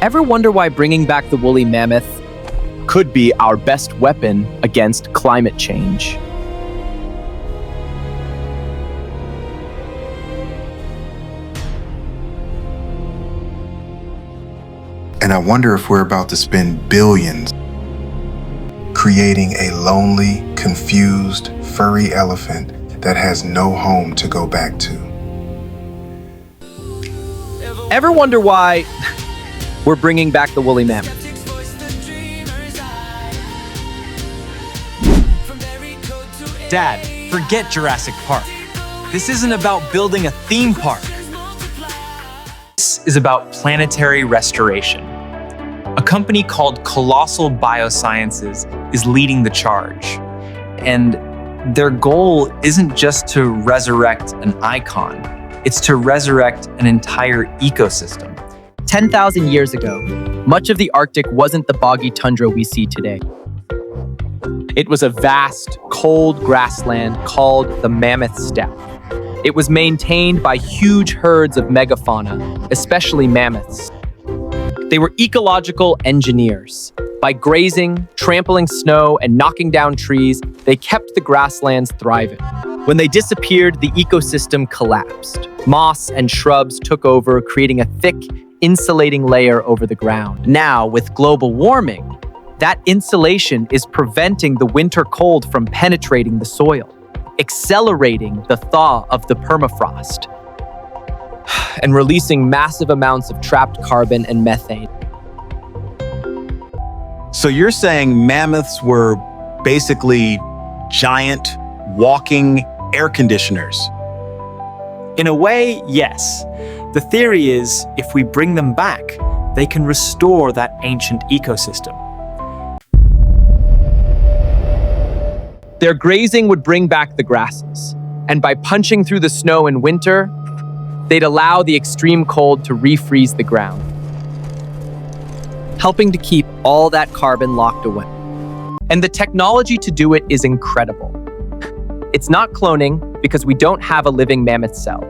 Ever wonder why bringing back the woolly mammoth could be our best weapon against climate change? And I wonder if we're about to spend billions creating a lonely, confused, furry elephant that has no home to go back to. Ever wonder why we're bringing back the woolly mammoth? Dad, forget Jurassic Park. This isn't about building a theme park. This is about planetary restoration. A company called Colossal Biosciences is leading the charge. And their goal isn't just to resurrect an icon, it's to resurrect an entire ecosystem. 10,000 years ago, much of the Arctic wasn't the boggy tundra we see today. It was a vast, cold grassland called the Mammoth Steppe. It was maintained by huge herds of megafauna, especially mammoths. They were ecological engineers. By grazing, trampling snow, and knocking down trees, they kept the grasslands thriving. When they disappeared, the ecosystem collapsed. Moss and shrubs took over, creating a thick, insulating layer over the ground. Now, with global warming, that insulation is preventing the winter cold from penetrating the soil, accelerating the thaw of the permafrost, and releasing massive amounts of trapped carbon and methane. So you're saying mammoths were basically giant, walking air conditioners? In a way, yes. The theory is, if we bring them back, they can restore that ancient ecosystem. Their grazing would bring back the grasses, and by punching through the snow in winter, they'd allow the extreme cold to refreeze the ground, helping to keep all that carbon locked away. And the technology to do it is incredible. It's not cloning because we don't have a living mammoth cell.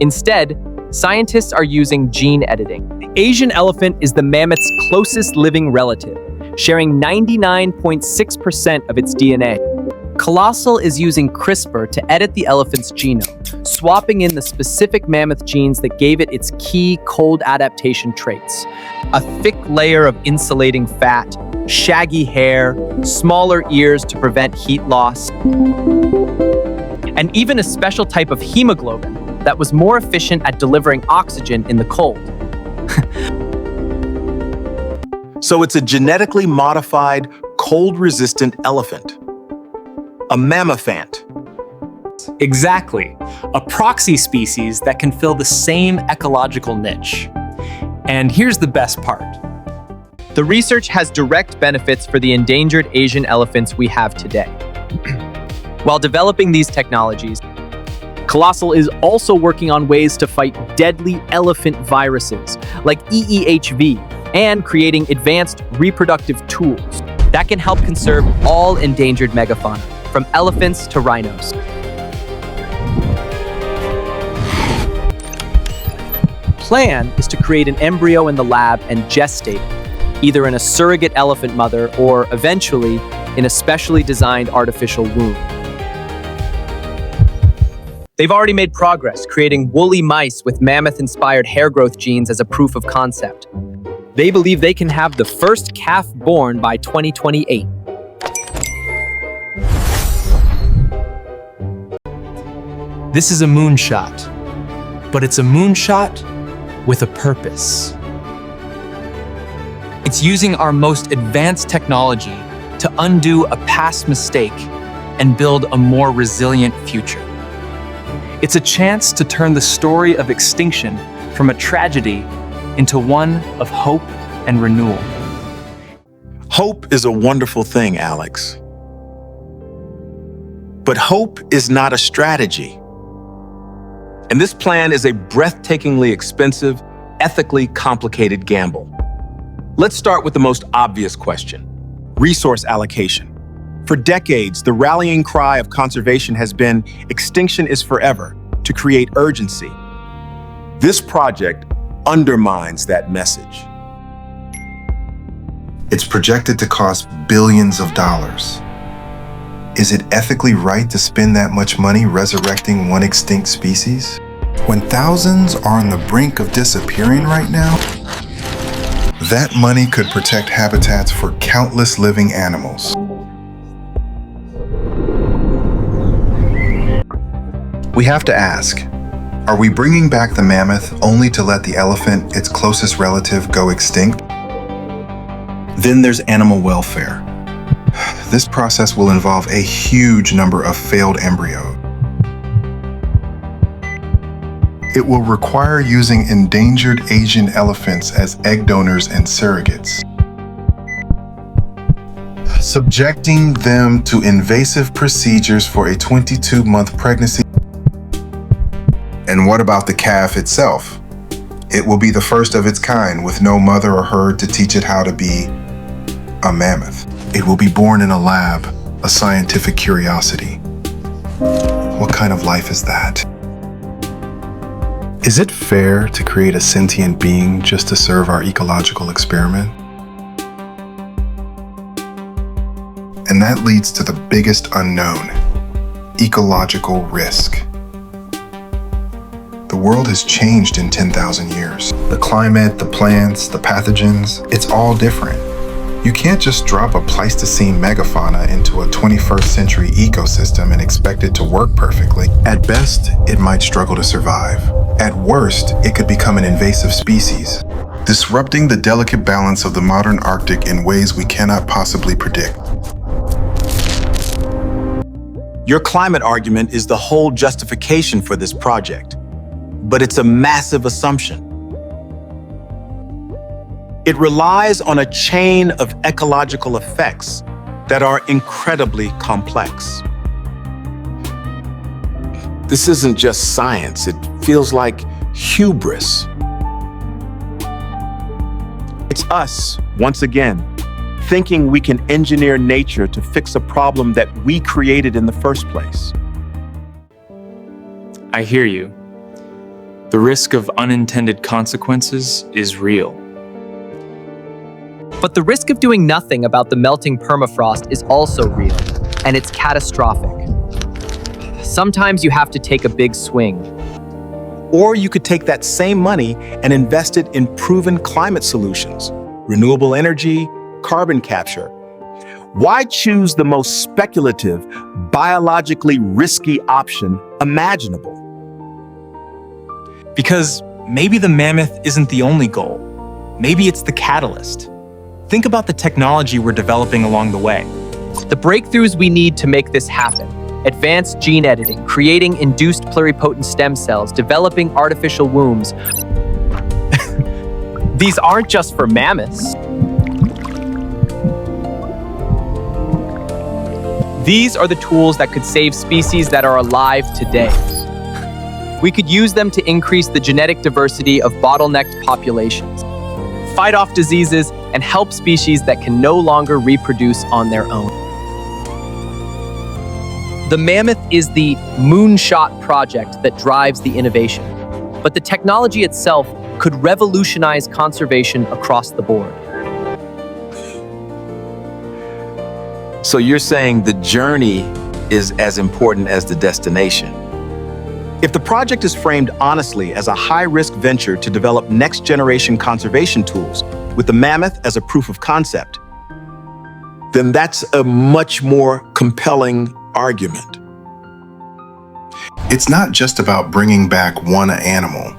Instead, scientists are using gene editing. The Asian elephant is the mammoth's closest living relative, sharing 99.6% of its DNA. Colossal is using CRISPR to edit the elephant's genome, swapping in the specific mammoth genes that gave it its key cold adaptation traits. A thick layer of insulating fat, shaggy hair, smaller ears to prevent heat loss, and even a special type of hemoglobin that was more efficient at delivering oxygen in the cold. So it's a genetically modified, cold-resistant elephant. A mammophant. Exactly. A proxy species that can fill the same ecological niche. And here's the best part. The research has direct benefits for the endangered Asian elephants we have today. While developing these technologies, Colossal is also working on ways to fight deadly elephant viruses like EEHV and creating advanced reproductive tools that can help conserve all endangered megafauna, from elephants to rhinos. Plan is to create an embryo in the lab and gestate, either in a surrogate elephant mother or, eventually, in a specially designed artificial womb. They've already made progress creating woolly mice with mammoth-inspired hair growth genes as a proof of concept. They believe they can have the first calf born by 2028. This is a moonshot, but it's a moonshot with a purpose. It's using our most advanced technology to undo a past mistake and build a more resilient future. It's a chance to turn the story of extinction from a tragedy into one of hope and renewal. Hope is a wonderful thing, Alex. But hope is not a strategy. And this plan is a breathtakingly expensive, ethically complicated gamble. Let's start with the most obvious question: resource allocation. For decades, the rallying cry of conservation has been extinction is forever, to create urgency. This project undermines that message. It's projected to cost billions of dollars. Is it ethically right to spend that much money resurrecting one extinct species? When thousands are on the brink of disappearing right now, that money could protect habitats for countless living animals. We have to ask, are we bringing back the mammoth only to let the elephant, its closest relative, go extinct? Then there's animal welfare. This process will involve a huge number of failed embryos. It will require using endangered Asian elephants as egg donors and surrogates, subjecting them to invasive procedures for a 22-month pregnancy. And what about the calf itself? It will be the first of its kind, with no mother or herd to teach it how to be a mammoth. It will be born in a lab, a scientific curiosity. What kind of life is that? Is it fair to create a sentient being just to serve our ecological experiment? And that leads to the biggest unknown, ecological risk. The world has changed in 10,000 years. The climate, the plants, the pathogens, it's all different. You can't just drop a Pleistocene megafauna into a 21st century ecosystem and expect it to work perfectly. At best, it might struggle to survive. At worst, it could become an invasive species, disrupting the delicate balance of the modern Arctic in ways we cannot possibly predict. Your climate argument is the whole justification for this project, but it's a massive assumption. It relies on a chain of ecological effects that are incredibly complex. This isn't just science, it feels like hubris. It's us, once again, thinking we can engineer nature to fix a problem that we created in the first place. I hear you. The risk of unintended consequences is real. But the risk of doing nothing about the melting permafrost is also real, and it's catastrophic. Sometimes you have to take a big swing. Or you could take that same money and invest it in proven climate solutions, renewable energy, carbon capture. Why choose the most speculative, biologically risky option imaginable? Because maybe the mammoth isn't the only goal. Maybe it's the catalyst. Think about the technology we're developing along the way. The breakthroughs we need to make this happen: advanced gene editing, creating induced pluripotent stem cells, developing artificial wombs. These aren't just for mammoths. These are the tools that could save species that are alive today. We could use them to increase the genetic diversity of bottlenecked populations, fight off diseases, and help species that can no longer reproduce on their own. The mammoth is the Moonshot project that drives the innovation, but the technology itself could revolutionize conservation across the board. So you're saying the journey is as important as the destination. If the project is framed honestly as a high-risk venture to develop next-generation conservation tools with the mammoth as a proof of concept, then that's a much more compelling argument. It's not just about bringing back one animal.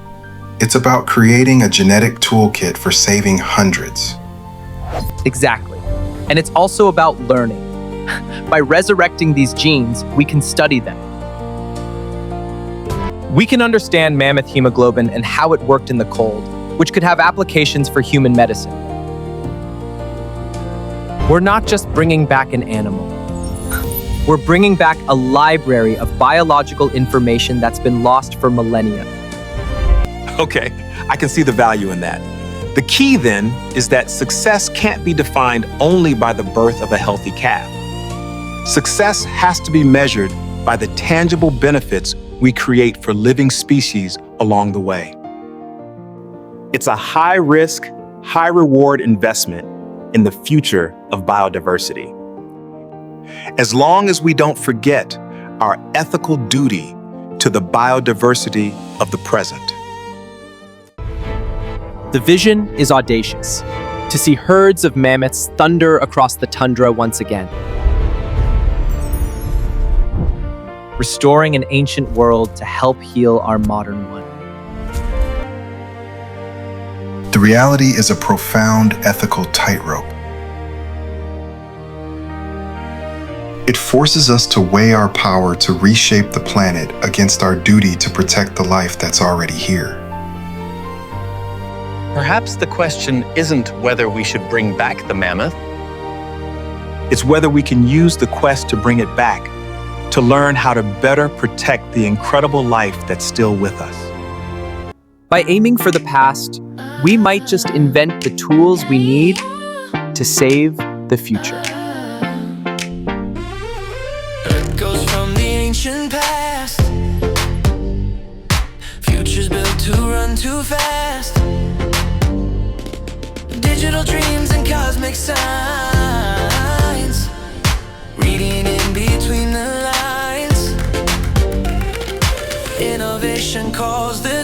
It's about creating a genetic toolkit for saving hundreds. Exactly. And it's also about learning. By resurrecting these genes, we can study them. We can understand mammoth hemoglobin and how it worked in the cold, which could have applications for human medicine. We're not just bringing back an animal. We're bringing back a library of biological information that's been lost for millennia. Okay, I can see the value in that. The key then is that success can't be defined only by the birth of a healthy calf. Success has to be measured by the tangible benefits we create for living species along the way. It's a high-risk, high-reward investment, in the future of biodiversity. As long as we don't forget our ethical duty to the biodiversity of the present. The vision is audacious, to see herds of mammoths thunder across the tundra once again, restoring an ancient world to help heal our modern one. The reality is a profound ethical tightrope. It forces us to weigh our power to reshape the planet against our duty to protect the life that's already here. Perhaps the question isn't whether we should bring back the mammoth. It's whether we can use the quest to bring it back, to learn how to better protect the incredible life that's still with us. By aiming for the past, we might just invent the tools we need to save the future. Earth goes from the ancient past. Future's built to run too fast. Digital dreams and cosmic signs, reading in between the lines. Innovation calls the